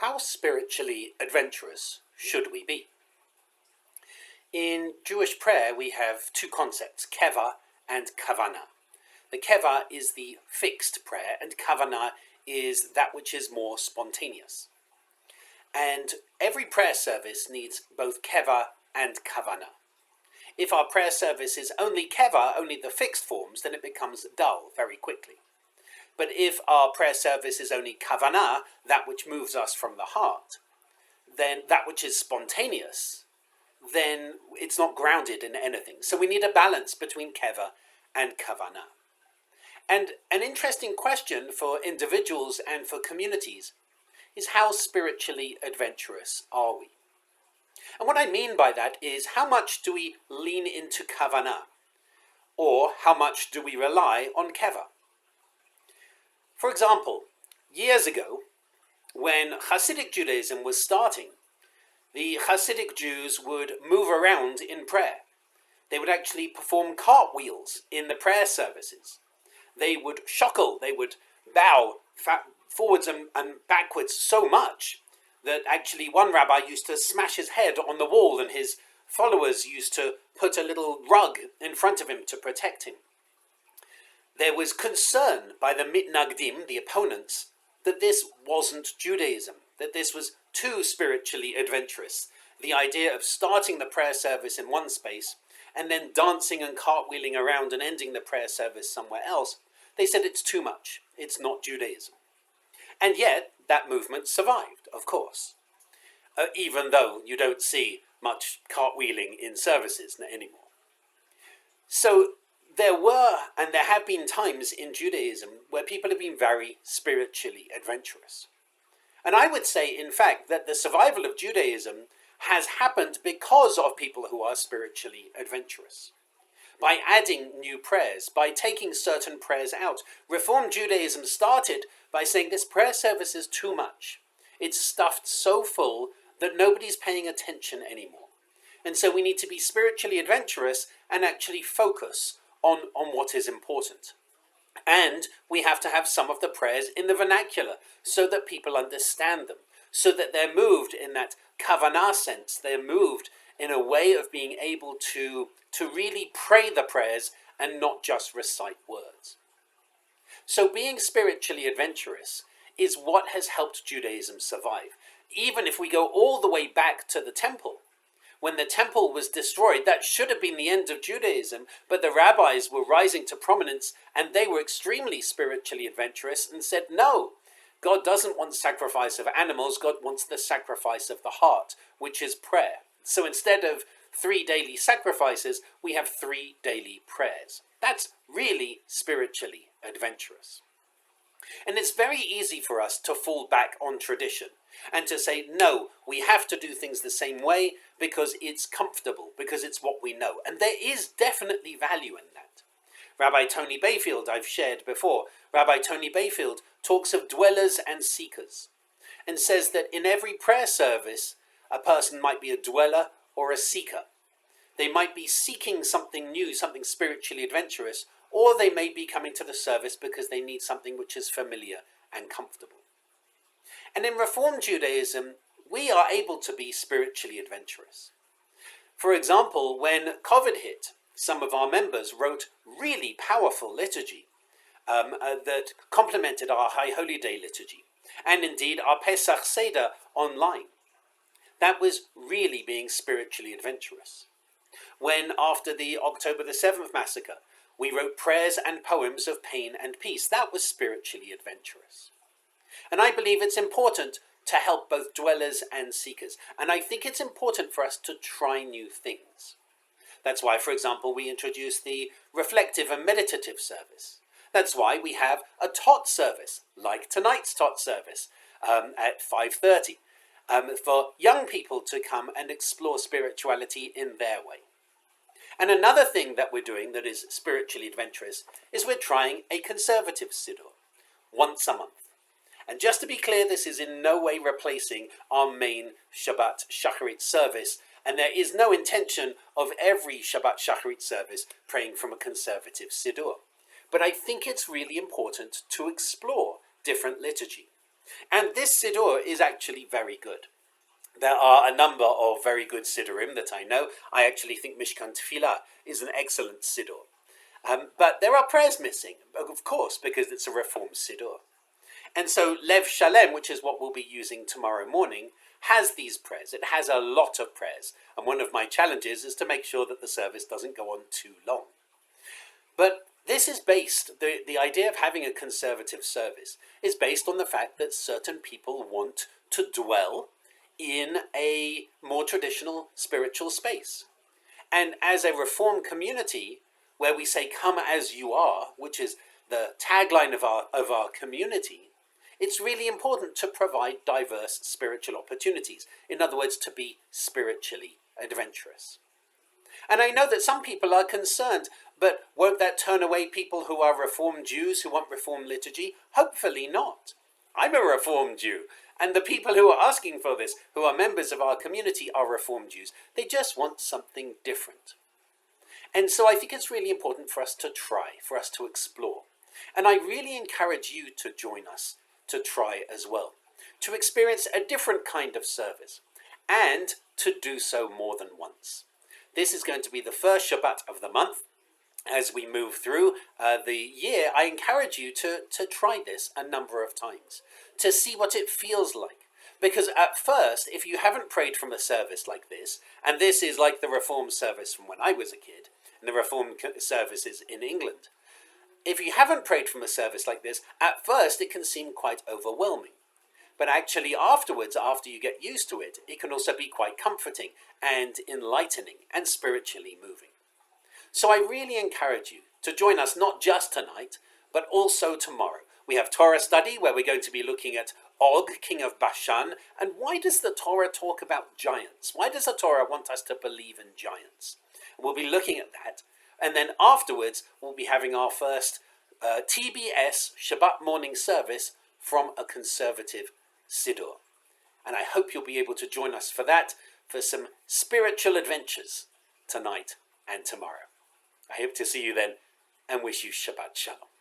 How spiritually adventurous should we be? In Jewish prayer, we have two concepts, keva and kavanah. The keva is the fixed prayer, and kavanah is that which is more spontaneous. And every prayer service needs both keva and kavanah. If our prayer service is only keva, only the fixed forms, then it becomes dull very quickly. But if our prayer service is only kavanah, that which moves us from the heart, then that which is spontaneous, then it's not grounded in anything. So we need a balance between keva and kavanah. And an interesting question for individuals and for communities is, how spiritually adventurous are we? And what I mean by that is, how much do we lean into kavanah, or how much do we rely on keva? For example, years ago, when Hasidic Judaism was starting, the Hasidic Jews would move around in prayer. They would actually perform cartwheels in the prayer services. They would shokel, they would bow forwards and backwards so much that actually one rabbi used to smash his head on the wall, and his followers used to put a little rug in front of him to protect him. There was concern by the mitnagdim, the opponents, that this wasn't Judaism, that this was too spiritually adventurous. The idea of starting the prayer service in one space and then dancing and cartwheeling around and ending the prayer service somewhere else, they said it's too much, it's not Judaism. And yet, that movement survived, of course, even though you don't see much cartwheeling in services anymore. So there were, and there have been times in Judaism where people have been very spiritually adventurous. And I would say, in fact, that the survival of Judaism has happened because of people who are spiritually adventurous. By adding new prayers, by taking certain prayers out. Reform Judaism started by saying this prayer service is too much. It's stuffed so full that nobody's paying attention anymore. And so we need to be spiritually adventurous and actually focus on what is important. And we have to have some of the prayers in the vernacular so that people understand them, so that they're moved in that kavanah sense. They're moved in a way of being able to really pray the prayers and not just recite words. So being spiritually adventurous is what has helped Judaism survive. Even if we go all the way back to the temple, when the temple was destroyed, that should have been the end of Judaism, but the rabbis were rising to prominence and they were extremely spiritually adventurous and said, no, God doesn't want sacrifice of animals, God wants the sacrifice of the heart, which is prayer. So instead of 3 daily sacrifices, we have 3 daily prayers. That's really spiritually adventurous. And it's very easy for us to fall back on tradition and to say, no, we have to do things the same way because it's comfortable, because it's what we know. And there is definitely value in that. Rabbi Tony Bayfield, I've shared before, Rabbi Tony Bayfield talks of dwellers and seekers and says that in every prayer service, a person might be a dweller or a seeker. They might be seeking something new, something spiritually adventurous, or they may be coming to the service because they need something which is familiar and comfortable. And in Reform Judaism, we are able to be spiritually adventurous. For example, when COVID hit, some of our members wrote really powerful liturgy that complemented our High Holy Day liturgy, and indeed our Pesach Seder online. That was really being spiritually adventurous. When, after the October the 7th massacre, we wrote prayers and poems of pain and peace, that was spiritually adventurous. And I believe it's important to help both dwellers and seekers. And I think it's important for us to try new things. That's why, for example, we introduced the reflective and meditative service. That's why we have a tot service, like tonight's tot service at 5:30, for young people to come and explore spirituality in their way. And another thing that we're doing that is spiritually adventurous is we're trying a conservative siddur once a month. And just to be clear, this is in no way replacing our main Shabbat Shacharit service, and there is no intention of every Shabbat Shacharit service praying from a conservative siddur. But I think it's really important to explore different liturgy. And this siddur is actually very good. There are a number of very good siddurim that I know. I actually think Mishkan Tefillah is an excellent siddur. But there are prayers missing, of course, because it's a Reform siddur. And so Lev Shalem, which is what we'll be using tomorrow morning, has these prayers. It has a lot of prayers. And one of my challenges is to make sure that the service doesn't go on too long. But this is based, the idea of having a conservative service is based on the fact that certain people want to dwell in a more traditional spiritual space. And as a Reform community, where we say, come as you are, which is the tagline of our community, it's really important to provide diverse spiritual opportunities. In other words, to be spiritually adventurous. And I know that some people are concerned, but won't that turn away people who are Reformed Jews who want Reformed liturgy? Hopefully not. I'm a Reformed Jew, and the people who are asking for this, who are members of our community, are Reformed Jews. They just want something different. And so I think it's really important for us to try, for us to explore. And I really encourage you to join us to try as well, to experience a different kind of service, and to do so more than once. This is going to be the first Shabbat of the month. As we move through the year, I encourage you to try this a number of times, to see what it feels like. Because at first, if you haven't prayed from a service like this, and this is like the Reform service from when I was a kid, and the Reform services in England, if you haven't prayed from a service like this, at first it can seem quite overwhelming. But actually afterwards, after you get used to it, it can also be quite comforting and enlightening and spiritually moving. So I really encourage you to join us not just tonight, but also tomorrow. We have Torah study where we're going to be looking at Og, king of Bashan. And why does the Torah talk about giants? Why does the Torah want us to believe in giants? We'll be looking at that. And then afterwards, we'll be having our first TBS Shabbat morning service from a conservative siddur. And I hope you'll be able to join us for that, for some spiritual adventures tonight and tomorrow. I hope to see you then and wish you Shabbat Shalom.